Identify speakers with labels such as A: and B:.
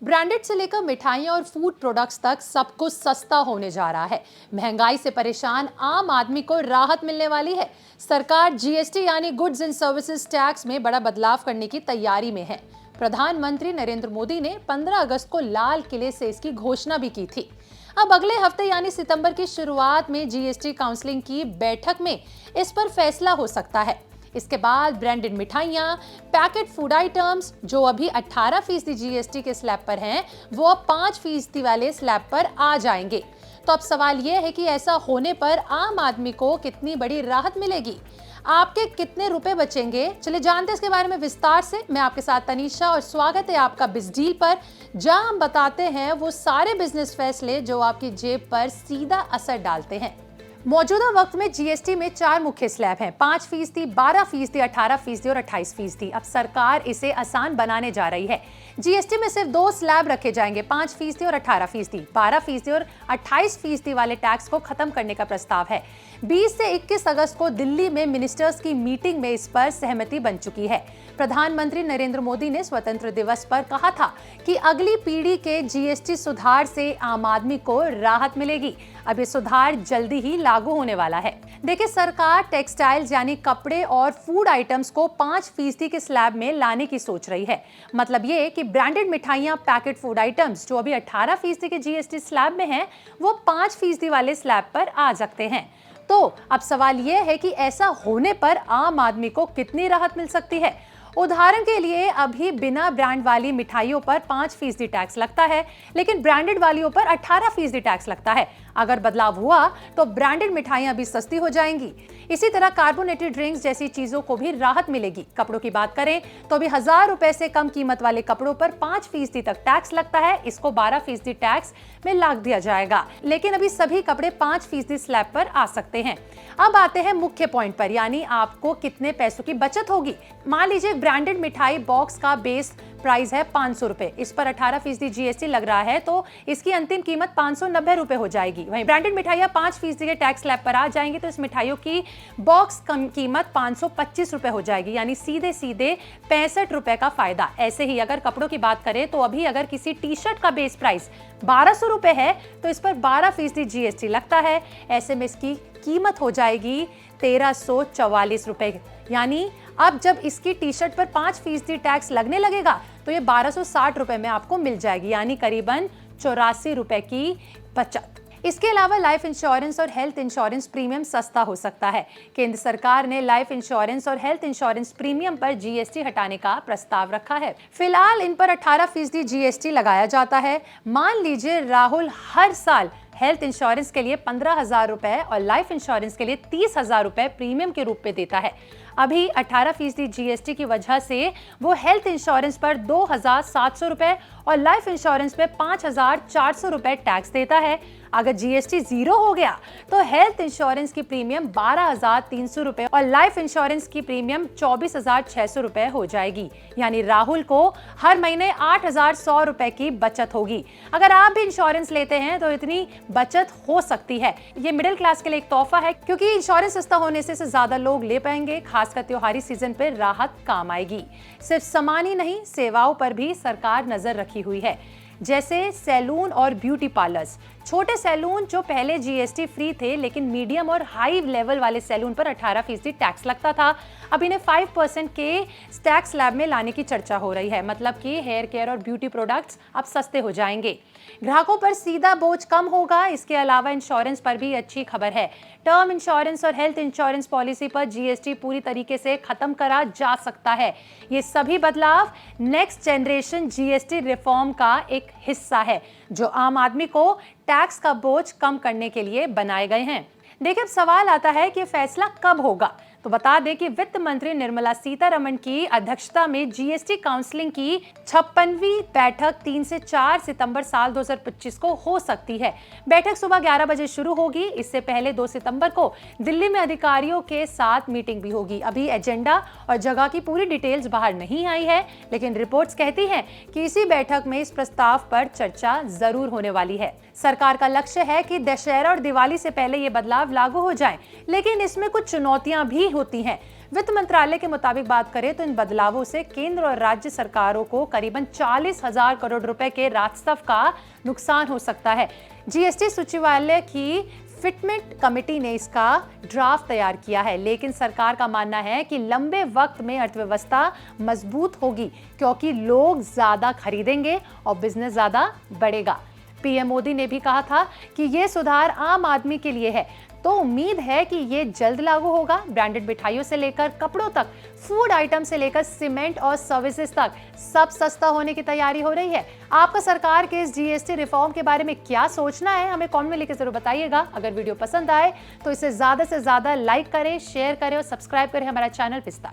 A: Branded से लेकर मिठाइयां और फूड प्रोडक्ट्स तक सब कुछ सस्ता होने जा रहा है। महंगाई से परेशान आम आदमी को राहत मिलने वाली है। सरकार जीएसटी यानी गुड्स एंड सर्विसेज टैक्स में बड़ा बदलाव करने की तैयारी में है। प्रधानमंत्री नरेंद्र मोदी ने 15 अगस्त को लाल किले से इसकी घोषणा भी की थी। अब अगले हफ्ते यानी सितंबर की शुरुआत में जीएसटी काउंसिलिंग की बैठक में इस पर फैसला हो सकता है। इसके बाद ब्रांडेड मिठाइयां, पैकेट फूड आइटम्स जो अभी 18% जीएसटी के स्लैब पर हैं, वो अब 5% वाले स्लैब पर आ जाएंगे। तो अब सवाल यह है कि ऐसा होने पर आम आदमी को कितनी बड़ी राहत मिलेगी, आपके कितने रुपए बचेंगे। चलिए जानते हैं इसके बारे में विस्तार से। मैं आपके साथ तनीषा और स्वागत है आपका बिजडील पर, जहां हम बताते हैं वो सारे बिजनेस फैसले जो आपकी जेब पर सीधा असर डालते हैं। मौजूदा वक्त में जीएसटी में 4 मुख्य स्लैब हैं, 5%, 12%, 18% और 28%। अब सरकार इसे आसान बनाने जा रही है। जीएसटी में सिर्फ 2 स्लैब रखे जाएंगे, 5% और 18%। 12% और 28% वाले टैक्स को खत्म करने का प्रस्ताव है। 20 से 21 अगस्त को दिल्ली में मिनिस्टर्स की मीटिंग में इस पर सहमति बन चुकी है। प्रधानमंत्री नरेंद्र मोदी ने स्वतंत्र दिवस पर कहा था कि अगली पीढ़ी के जीएसटी सुधार से आम आदमी को राहत मिलेगी। अब ये सुधार जल्दी ही लागू होने वाला है। देखिए, सरकार टेक्सटाइल्स यानी कपड़े और फूड आइटम्स को 5% के स्लैब में लाने की सोच रही है। मतलब ये कि ब्रांडेड मिठाइयां, पैकेट फूड आइटम्स जो अभी 18% के जीएसटी स्लैब में हैं, वो 5% वाले स्लैब पर आ सकते हैं। तो अब सवाल यह है कि ऐसा होने पर आम आदमी को कितनी राहत मिल सकती है। उदाहरण के लिए अभी बिना ब्रांड वाली मिठाइयों पर 5% टैक्स लगता है, लेकिन ब्रांडेड वालियों पर 18% टैक्स लगता है। अगर बदलाव हुआ तो ब्रांडेड मिठाइयां भी सस्ती हो जाएंगी। इसी तरह कार्बोनेटेड ड्रिंक्स जैसी चीजों को भी राहत मिलेगी। कपड़ों की बात करें तो अभी 1000 रुपए से कम कीमत वाले कपड़ों पर 5% तक टैक्स लगता है, इसको 12% टैक्स में लाद दिया जाएगा। लेकिन अभी सभी कपड़े 5% स्लैब पर आ सकते हैं। अब आते हैं मुख्य पॉइंट पर, यानी आपको कितने पैसों की बचत होगी। मान लीजिए ब्रांडेड मिठाई बॉक्स का बेस प्राइस है 500 रुपए, इस पर 18% जीएसटी लग रहा है, तो इसकी अंतिम कीमत 590 रुपए हो जाएगी। वहीं ब्रांडेड मिठाइयां 5% के टैक्स स्लैब पर आ जाएंगी, तो इस मिठाइयों की बॉक्स कीमत 525 रुपए हो जाएगी, यानी सीधे सीधे 65 रुपए का फायदा। ऐसे ही अगर कपड़ों की बात करें तो अभी अगर किसी टी शर्ट का बेस प्राइस 1200 रुपए है, तो इस पर 12% जीएसटी लगता है। ऐसे में इसकी कीमत हो जाएगी 1344 रुपए। यानी अब जब इसकी टी शर्ट पर 5% टैक्स लगने लगेगा तो ये 1260 रुपए में आपको मिल जाएगी, यानी करीबन 84 रुपए की बचत। इसके अलावा लाइफ इंश्योरेंस और हेल्थ इंश्योरेंस प्रीमियम सस्ता हो सकता है। केंद्र सरकार ने लाइफ इंश्योरेंस और हेल्थ इंश्योरेंस प्रीमियम पर जीएसटी हटाने का प्रस्ताव रखा है। फिलहाल इन पर 18% जीएसटी लगाया जाता है। मान लीजिए राहुल हर साल हेल्थ इंश्योरेंस के लिए 15,000 रुपए और लाइफ इंश्योरेंस के लिए 30,000 रुपए प्रीमियम के रूप में देता है। अभी 18% जीएसटी की वजह से वो हेल्थ इंश्योरेंस पर 2,700 रुपए और लाइफ इंश्योरेंस पे 5,400 रुपए टैक्स देता है। अगर जीएसटी 0 हो गया तो हेल्थ इंश्योरेंस की प्रीमियम 12,300 रुपए और लाइफ इंश्योरेंस की प्रीमियम 24,600 रुपए हो जाएगी। यानी राहुल को हर महीने 8,100 रुपए की बचत होगी। अगर आप भी इंश्योरेंस लेते हैं तो इतनी बचत हो सकती है। ये मिडिल क्लास के लिए एक तोहफा है, क्योंकि इंश्योरेंस सस्ता होने से ज्यादा लोग ले पाएंगे। खासकर त्योहारी सीजन पर राहत काम आएगी। सिर्फ सामान ही नहीं, सेवाओं पर भी सरकार नजर रखी हुई है, जैसे सैलून और ब्यूटी पार्लर्स। छोटे सैलून जो पहले जीएसटी फ्री थे, लेकिन मीडियम और हाई लेवल वाले सैलून पर 18% टैक्स लगता था, अब इन्हें 5% के टैक्स स्लैब में लाने की चर्चा हो रही है। मतलब कि हेयर केयर और ब्यूटी प्रोडक्ट्स अब सस्ते हो जाएंगे। ग्राहकों पर सीधा बोझ कम होगा। इसके अलावा इंश्योरेंस पर भी अच्छी खबर है। टर्म इंश्योरेंस और हेल्थ इंश्योरेंस पॉलिसी पर जीएसटी पूरी तरीके से खत्म करा जा सकता है। ये सभी बदलाव नेक्स्ट जनरेशन जीएसटी रिफॉर्म का एक हिस्सा है, जो आम आदमी को टैक्स का बोझ कम करने के लिए बनाए गए हैं। देखिए, अब सवाल आता है कि फैसला कब होगा। तो बता दें कि वित्त मंत्री निर्मला सीतारमण की अध्यक्षता में जीएसटी काउंसिलिंग की 56वीं बैठक 3 से 4 सितंबर साल 2025 को हो सकती है। बैठक सुबह 11 बजे शुरू होगी। इससे पहले 2 सितंबर को दिल्ली में अधिकारियों के साथ मीटिंग भी होगी। अभी एजेंडा और जगह की पूरी डिटेल्स बाहर नहीं आई है, लेकिन रिपोर्ट्स कहती हैं कि इसी बैठक में इस प्रस्ताव पर चर्चा जरूर होने वाली है। सरकार का लक्ष्य है कि दशहरा और दिवाली से पहले ये बदलाव लागू हो जाए, लेकिन इसमें कुछ चुनौतियां भी होती हैं। वित्त मंत्रालय के मुताबिक बात करें तो इन बदलावों से केंद्र और राज्य सरकारों को करीबन 40,000 करोड़ रुपए के राजस्व का नुकसान हो सकता है। जीएसटी सचिवालय की फिटमेंट कमेटी ने इसका ड्राफ्ट तैयार किया है, लेकिन सरकार का मानना है कि लंबे वक्त में अर्थव्यवस्था मजबूत होगी क्योंकि लोग ज्यादा खरीदेंगे और बिजनेस ज्यादा बढ़ेगा। पीएम मोदी ने भी कहा था कि यह सुधार आम आदमी के लिए है, तो उम्मीद है कि ये जल्द लागू होगा। ब्रांडेड मिठाइयों से लेकर कपड़ों तक, फूड आइटम से लेकर सीमेंट और सर्विसेज तक सब सस्ता होने की तैयारी हो रही है। आपका सरकार के इस जीएसटी रिफॉर्म के बारे में क्या सोचना है, हमें कमेंट में लिखकर जरूर बताइएगा। अगर वीडियो पसंद आए तो इसे ज्यादा से ज्यादा लाइक करें, शेयर करें और सब्सक्राइब करें हमारा चैनल पिस्ता।